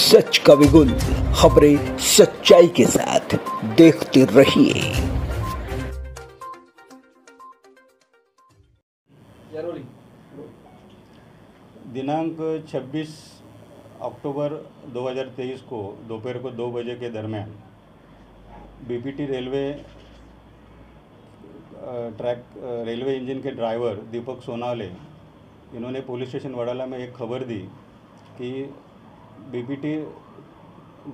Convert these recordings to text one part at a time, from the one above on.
सच का विगुल, खबरें सच्चाई के साथ, देखते रहिए। दिनांक 26 अक्टूबर 2023 को दोपहर को 2 बजे के दरमियान बीपीटी रेलवे इंजन के ड्राइवर दीपक सोनावले इन्होंने पुलिस स्टेशन वडाला में एक खबर दी कि बीपीटी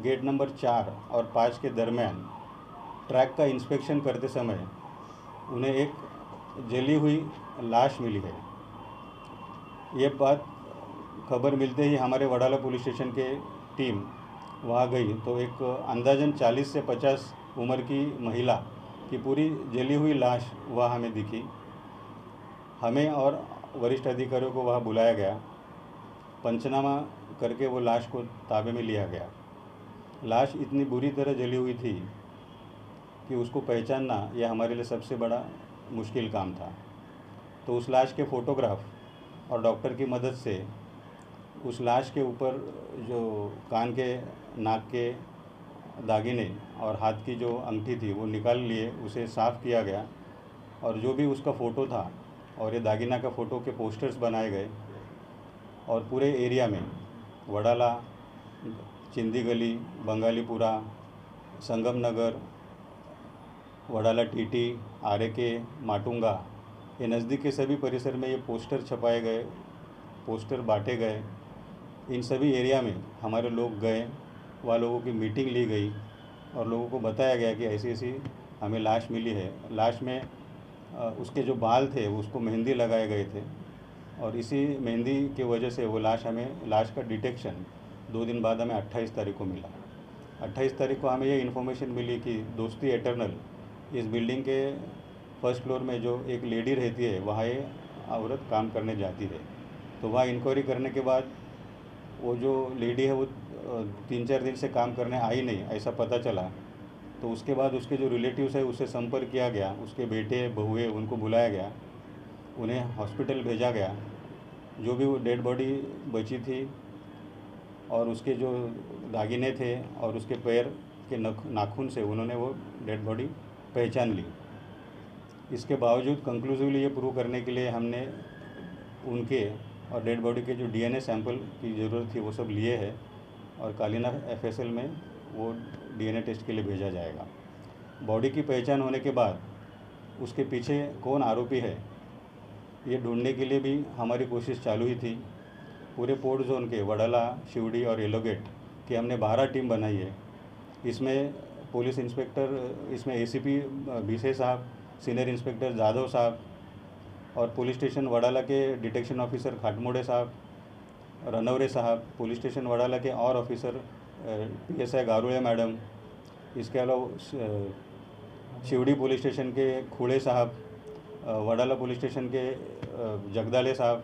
गेट नंबर 4 और 5 के दरमियान ट्रैक का इंस्पेक्शन करते समय उन्हें एक जली हुई लाश मिली है। ये बात खबर मिलते ही हमारे वडाला पुलिस स्टेशन के टीम वहाँ गई तो एक अंदाजन 40 से 50 उम्र की महिला की पूरी जली हुई लाश वहाँ हमें दिखी। हमें और वरिष्ठ अधिकारियों को वहाँ बुलाया गया, पंचनामा करके वो लाश को ताबे में लिया गया। लाश इतनी बुरी तरह जली हुई थी कि उसको पहचानना यह हमारे लिए सबसे बड़ा मुश्किल काम था। तो उस लाश के फ़ोटोग्राफ और डॉक्टर की मदद से उस लाश के ऊपर जो कान के, नाक के दागिने और हाथ की जो अंगूठी थी वो निकाल लिए, उसे साफ़ किया गया और जो भी उसका फ़ोटो था और ये दागिना का फ़ोटो के पोस्टर्स बनाए गए और पूरे एरिया में वडाला, चिंदी गली, बंगालीपुरा, संगम नगर, वडाला टीटी, आरेके, माटुंगा, ये नज़दीक के सभी परिसर में ये पोस्टर छपाए गए, पोस्टर बांटे गए। इन सभी एरिया में हमारे लोग गए, वहाँ लोगों की मीटिंग ली गई और लोगों को बताया गया कि ऐसी ऐसी हमें लाश मिली है। लाश में उसके जो बाल थे उसको मेहंदी लगाए गए थे और इसी मेहंदी की वजह से वो लाश का डिटेक्शन 2 दिन बाद हमें 28 तारीख को मिला। 28 तारीख को हमें ये इन्फॉर्मेशन मिली कि दोस्ती एटर्नल इस बिल्डिंग के फर्स्ट फ्लोर में जो एक लेडी रहती है वहाँ ये औरत काम करने जाती है। तो वहाँ इंक्वायरी करने के बाद वो जो लेडी है वो 3-4 दिन से काम करने आई नहीं, ऐसा पता चला। तो उसके बाद उसके जो रिलेटिव्स है उससे संपर्क किया गया, उसके बेटे बहुए उनको बुलाया गया, उन्हें हॉस्पिटल भेजा गया। जो भी वो डेड बॉडी बची थी और उसके जो दागिने थे और उसके पैर के नाखून से उन्होंने वो डेड बॉडी पहचान ली। इसके बावजूद कंक्लूसिवली ये प्रूव करने के लिए हमने उनके और डेड बॉडी के जो डीएनए सैंपल की ज़रूरत थी वो सब लिए हैं और कालीना एफएसएल में वो डीएनए टेस्ट के लिए भेजा जाएगा। बॉडी की पहचान होने के बाद उसके पीछे कौन आरोपी है ये ढूंढने के लिए भी हमारी कोशिश चालू ही थी। पूरे पोर्ट जोन के वडाला, शिवड़ी और येलोगेट की हमने 12 टीम बनाई है। इसमें पुलिस इंस्पेक्टर, इसमें एसीपी बीसे साहब, सीनियर इंस्पेक्टर जाधव साहब और पुलिस स्टेशन वडाला के डिटेक्शन ऑफिसर खाटमोड़े साहब, रनवरे साहब, पुलिस स्टेशन वडाला के और ऑफिसर पीएसआई गारुड़े मैडम, इसके अलावा शिवड़ी पुलिस स्टेशन के खुड़े साहब, वडाला पुलिस स्टेशन के जगदाले साहब,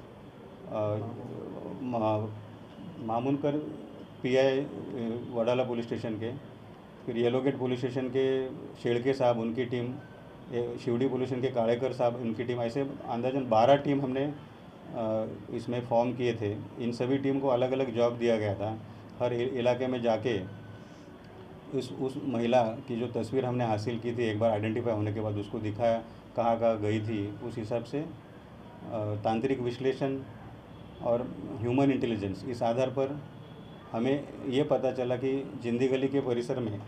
मामूनकर पीआई वडाला पुलिस स्टेशन के, फिर येलोगेट पुलिस स्टेशन के शेड़के साहब उनकी टीम, शिवड़ी पुलिस स्टेशन के काड़ेकर साहब उनकी टीम, ऐसे अंदाजन 12 टीम हमने इसमें फॉर्म किए थे। इन सभी टीम को अलग अलग जॉब दिया गया था। हर इलाके में जाके उस महिला की जो तस्वीर हमने हासिल की थी, एक बार आइडेंटिफाई होने के बाद उसको दिखाया कहाँ कहाँ गई थी, उस हिसाब से तांत्रिक विश्लेषण और ह्यूमन इंटेलिजेंस, इस आधार पर हमें ये पता चला कि जिंदी गली के परिसर में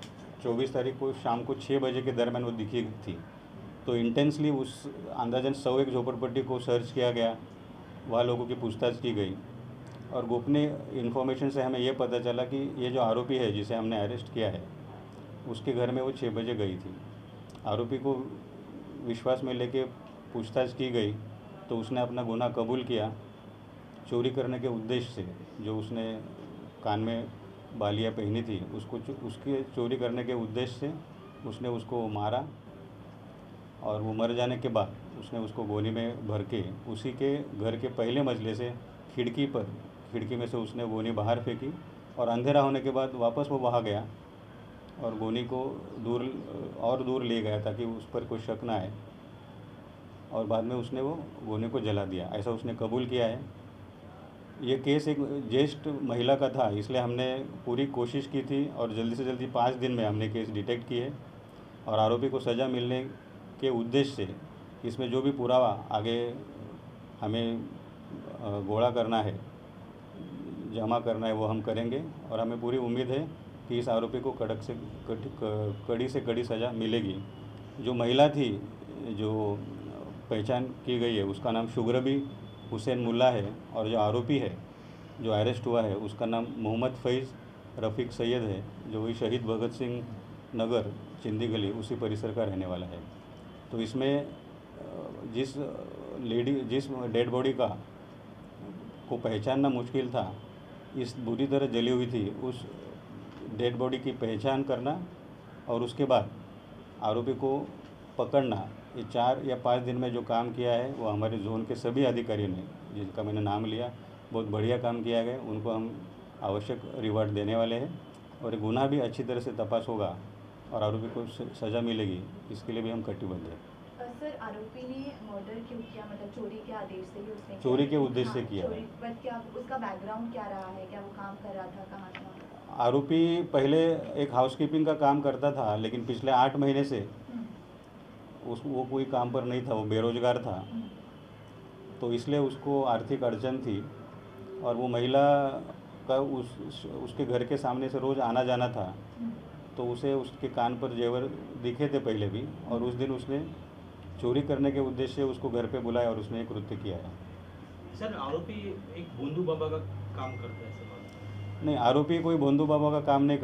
24 तारीख को शाम को 6 बजे के दरमियान वो दिखी थी। तो इंटेंसली उस अंदाजन 101 झोपड़पट्टी को सर्च किया गया, वहाँ लोगों की पूछताछ की गई और गोपनीय इन्फॉर्मेशन से हमें ये पता चला कि ये जो आरोपी है जिसे हमने अरेस्ट किया है उसके घर में वो 6 बजे गई थी। आरोपी को विश्वास में लेके पूछताछ की गई तो उसने अपना गुनाह कबूल किया। चोरी करने के उद्देश्य से जो उसने कान में बालियाँ पहनी थी उसके चोरी करने के उद्देश्य से उसने उसको मारा और वो मर जाने के बाद उसने उसको गोनी में भर के उसी के घर के पहले मंजिले से खिड़की में से उसने गोनी बाहर फेंकी और अंधेरा होने के बाद वापस वो वहाँ गया और गोनी को दूर ले गया ताकि उस पर कोई शक ना आए और बाद में उसने वो गोनी को जला दिया, ऐसा उसने कबूल किया है। ये केस एक ज्येष्ठ महिला का था, इसलिए हमने पूरी कोशिश की थी और जल्दी से जल्दी 5 दिन में हमने केस डिटेक्ट किए और आरोपी को सज़ा मिलने के उद्देश्य से इसमें जो भी पुरावा आगे हमें घोड़ा करना है, जमा करना है, वो हम करेंगे और हमें पूरी उम्मीद है कि इस आरोपी को कड़ी से कड़ी सज़ा मिलेगी। जो महिला थी जो पहचान की गई है उसका नाम शुगरबी हुसैन मुल्ला है और जो आरोपी है जो अरेस्ट हुआ है उसका नाम मोहम्मद फैज़ रफ़ीक सैयद है, जो वही शहीद भगत सिंह नगर चिंदी गली उसी परिसर का रहने वाला है। तो इसमें जिस डेड बॉडी को पहचानना मुश्किल था, इस बुरी तरह जली हुई थी, उस डेड बॉडी की पहचान करना और उसके बाद आरोपी को पकड़ना, ये 4 या 5 दिन में जो काम किया है वो हमारे जोन के सभी अधिकारियों ने, जिनका मैंने नाम लिया, बहुत बढ़िया काम किया गया। उनको हम आवश्यक रिवार्ड देने वाले हैं और गुनाह भी अच्छी तरह से तपास होगा और आरोपी को सज़ा मिलेगी, इसके लिए भी हम कटिबद्ध हैं। सर, आरोपी ने मर्डर क्यों किया? मतलब चोरी के आदेश से ही उसने चोरी के उद्देश्य से किया है। बट क्या उसका बैकग्राउंड क्या रहा है? क्या वो काम कर रहा था? कहाँ था? आरोपी पहले एक हाउसकीपिंग का काम करता था, लेकिन पिछले 8 महीने से वो कोई काम पर नहीं था, वो बेरोजगार था, तो इसलिए उसको आर्थिक अड़चन थी और वो महिला का उसके घर के सामने से रोज़ आना जाना था, तो उसे उसके कान पर जेवर दिखे थे पहले भी और उस दिन उसने चोरी करने के उद्देश्य से उसको घर पे बुलाया और उसने एक कृत्य किया है। सर, आरोपी एक भोंदू बाबा का काम करता है? नहीं, आरोपी कोई भोंदू बाबा का काम नहीं